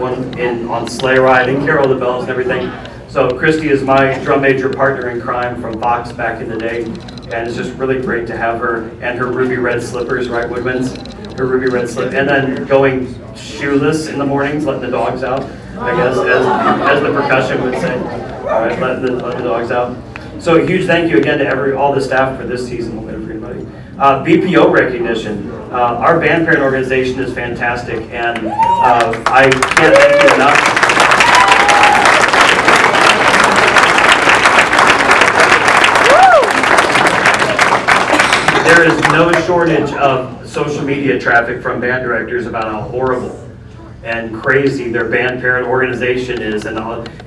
one on sleigh ride and carol the bells and everything. So Christy is my drum major partner in crime from Fox back in the day, and it's just really great to have her and her ruby red slippers, right, Woodwinds? Her ruby red slip, and then going shoeless in the mornings, letting the dogs out, I guess, as the percussion would say. All right, letting the dogs out. So a huge thank you again to all the staff for this season. We'll get it for anybody. BPO recognition. Our band parent organization is fantastic, and I can't thank you enough. There is no shortage of social media traffic from band directors about how horrible and crazy their band parent organization is, and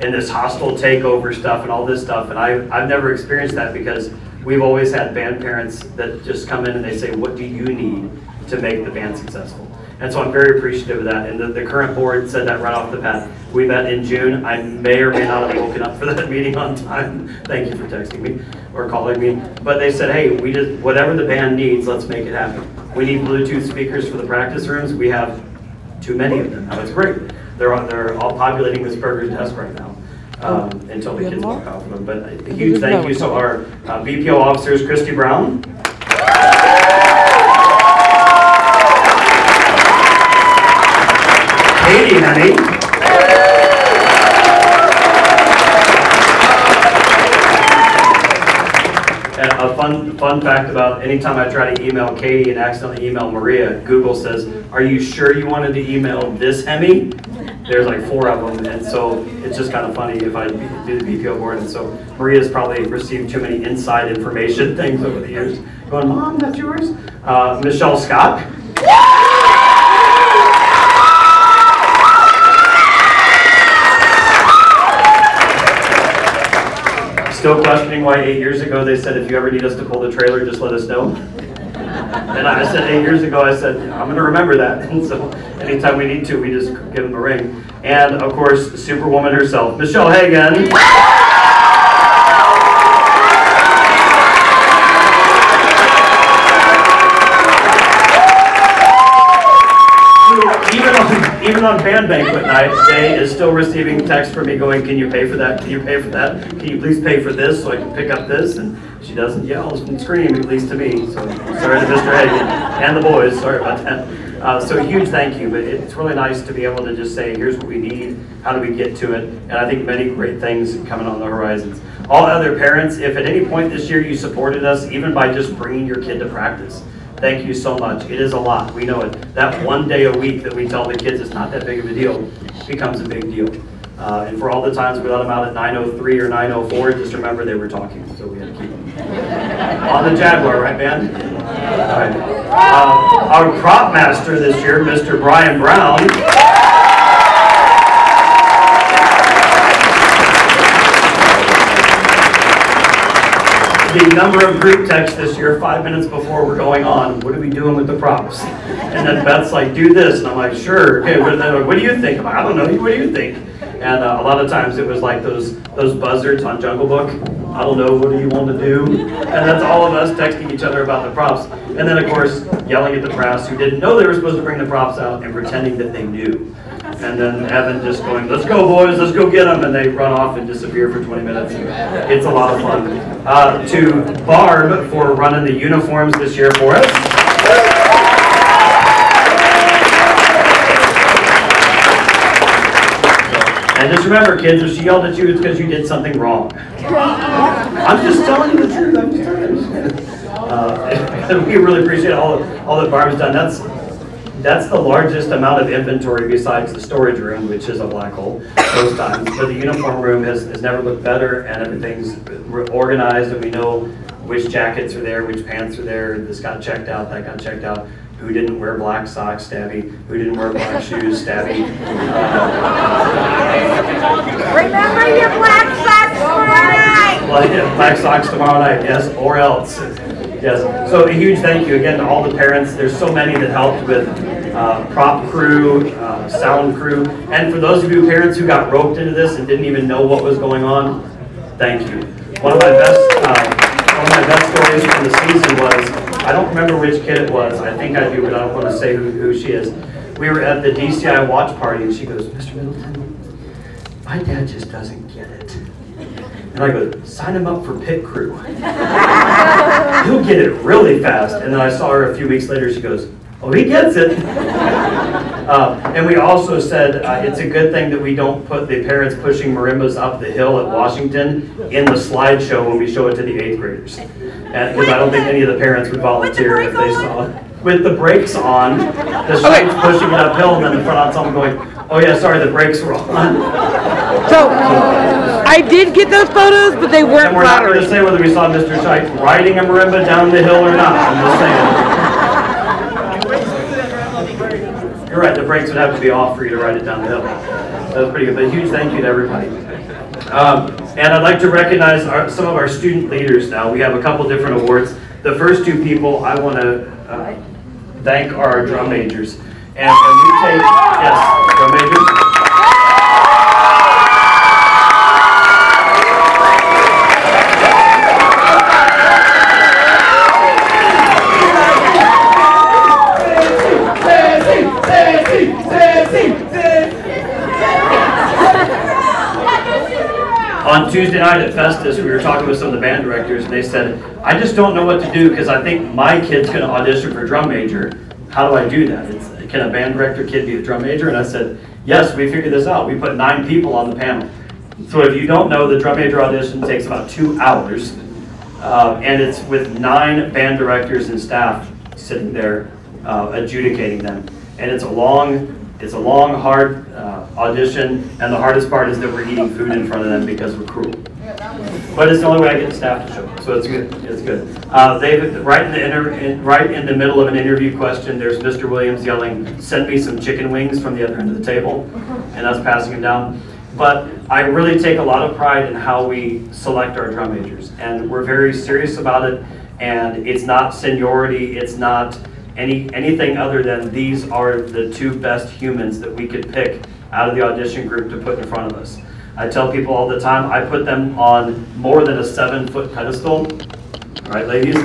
this hostile takeover stuff and all this stuff. And I've never experienced that, because we've always had band parents that just come in and they say, what do you need to make the band successful? And so I'm very appreciative of that. And the current board said that right off the bat. We met in June. I may or may not have woken up for that meeting on time. Thank you for texting me or calling me. But they said, hey, whatever the band needs, let's make it happen. We need Bluetooth speakers for the practice rooms. We have too many of them. Now it's great. They're all populating this burger's desk right now until the kids walk off of them. But a huge thank you to our BPO officers, Christy Brown. Katie, honey. And a fun fact about anytime I try to email Katie and accidentally email Maria, Google says, are you sure you wanted to email this Hemi? There's like 4 of them, and so it's just kind of funny if I do the BPO board. And so Maria's probably received too many inside information things over the years. Going, Mom, that's yours? Michelle Scott. Still questioning why 8 years ago they said, if you ever need us to pull the trailer, just let us know. And I said 8 years ago, I said, I'm going to remember that. And so anytime we need to, we just give them a ring. And of course, Superwoman herself, Michelle Hagan. Even on band banquet night, Day is still receiving texts from me going, can you pay for that? Can you pay for that? Can you please pay for this so I can pick up this? And she doesn't yell and scream, at least to me. So sorry to Mr. Hagan and the boys, sorry about that. So a huge thank you, but it's really nice to be able to just say, here's what we need, how do we get to it? And I think many great things coming on the horizons. All other parents, if at any point this year you supported us, even by just bringing your kid to practice, thank you so much. It is a lot. We know it. That one day a week that we tell the kids it's not that big of a deal becomes a big deal. And for all the times we let them out at 9:03 or 9:04, just remember they were talking, so we had to keep them. On the Jaguar, right, man? All right. Our prop master this year, Mr. Brian Brown. The number of group texts this year, 5 minutes before we're going on, what are we doing with the props? And then Beth's like, do this, and I'm like, sure. Okay, what do you think? I'm like, I don't know, what do you think? And a lot of times it was like those buzzards on Jungle Book. I don't know, what do you want to do? And that's all of us texting each other about the props. And then of course, yelling at the brass who didn't know they were supposed to bring the props out and pretending that they knew. And then Evan just going, let's go boys, let's go get them. And they run off and disappear for 20 minutes. It's a lot of fun. To Barb for running the uniforms this year for us. And just remember, kids, if she yelled at you, it's because you did something wrong. I'm just telling you the truth. I'm just telling you. We really appreciate all that Barb's done. That's the largest amount of inventory besides the storage room, which is a black hole most times. But the uniform room has never looked better, and everything's organized, and we know which jackets are there, which pants are there. This got checked out, that got checked out. Who didn't wear black socks, Stabby? Who didn't wear black shoes, Stabby? Remember your black socks tomorrow night! Black socks tomorrow night, yes, or else. Yes. So a huge thank you again to all the parents. There's so many that helped with prop crew, sound crew, and for those of you parents who got roped into this and didn't even know what was going on, thank you. One of my best stories from the season was, I don't remember which kid it was, I think I do, but I don't want to say who she is. we were at the DCI watch party, and she goes, Mr. Middleton, my dad just doesn't get it. And I go, sign him up for pit crew. He'll get it really fast. And then I saw her a few weeks later, she goes, oh, he gets it. And we also said it's a good thing that we don't put the parents pushing marimbas up the hill at Washington in the slideshow when we show it to the 8th graders. Because I don't think any of the parents would volunteer if they saw it. With the brakes on, the street's pushing it uphill, and then the front ensemble going, oh yeah, sorry, the brakes were on. So, I did get those photos, but they weren't And we're not going flattering. to say whether we saw Mr. Scheidt riding a marimba down the hill or not. I'm just saying. You're right, the brakes would have to be off for you to ride it down the hill. That was pretty good, but a huge thank you to everybody. And I'd like to recognize some of our student leaders now. We have a couple different awards. The first two people I want to thank our drum majors. And when we take, yes, drum majors. On Tuesday night at Festus, we were talking with some of the band directors, and they said, I just don't know what to do because I think my kid's going to audition for drum major. How do I do that? Can a band director kid be a drum major? And I said, yes, we figured this out. We put 9 people on the panel. So if you don't know, the drum major audition takes about 2 hours, and it's with 9 band directors and staff sitting there adjudicating them. And it's a long, hard audition, and the hardest part is that we're eating food in front of them because we're cruel. But it's the only way I get staff to show up, so it's good. It's good. Right in the middle of an interview question, there's Mr. Williams yelling, "Send me some chicken wings" from the other end of the table, and us passing them down. But I really take a lot of pride in how we select our drum majors, and we're very serious about it. And it's not seniority. It's not anything other than these are the 2 best humans that we could pick out of the audition group to put in front of us. I tell people all the time, I put them on more than a 7-foot pedestal. All right, ladies?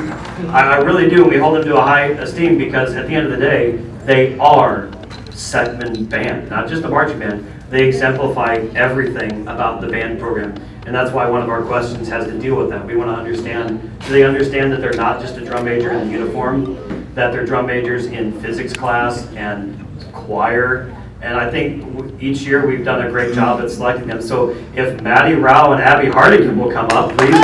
I really do. We hold them to a high esteem because at the end of the day, they are Seckman band, not just a marching band. They exemplify everything about the band program. And that's why one of our questions has to deal with that. We want to understand, do they understand that they're not just a drum major in uniform, that they're drum majors in physics class and choir? And I think each year we've done a great job at selecting them. So if Maddie Rao and Abby Hardigan will come up, please.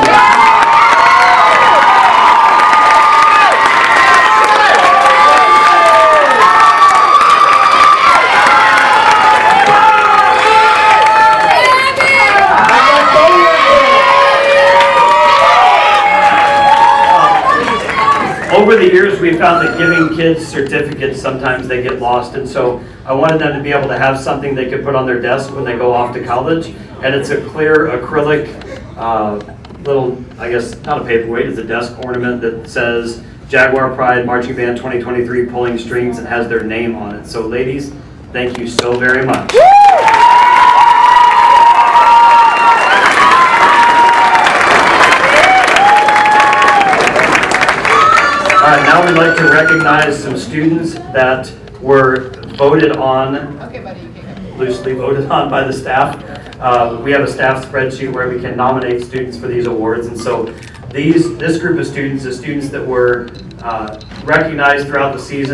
Over the years, we found that giving kids certificates, sometimes they get lost, and so I wanted them to be able to have something they could put on their desk when they go off to college, and it's a clear acrylic little, I guess, not a paperweight, it's a desk ornament that says Jaguar Pride Marching Band 2023 Pulling Strings and has their name on it. So ladies, thank you so very much. Now we'd like to recognize some students that were voted on, loosely voted on by the staff. We have a staff spreadsheet where we can nominate students for these awards, and so this group of students is students that were recognized throughout the season.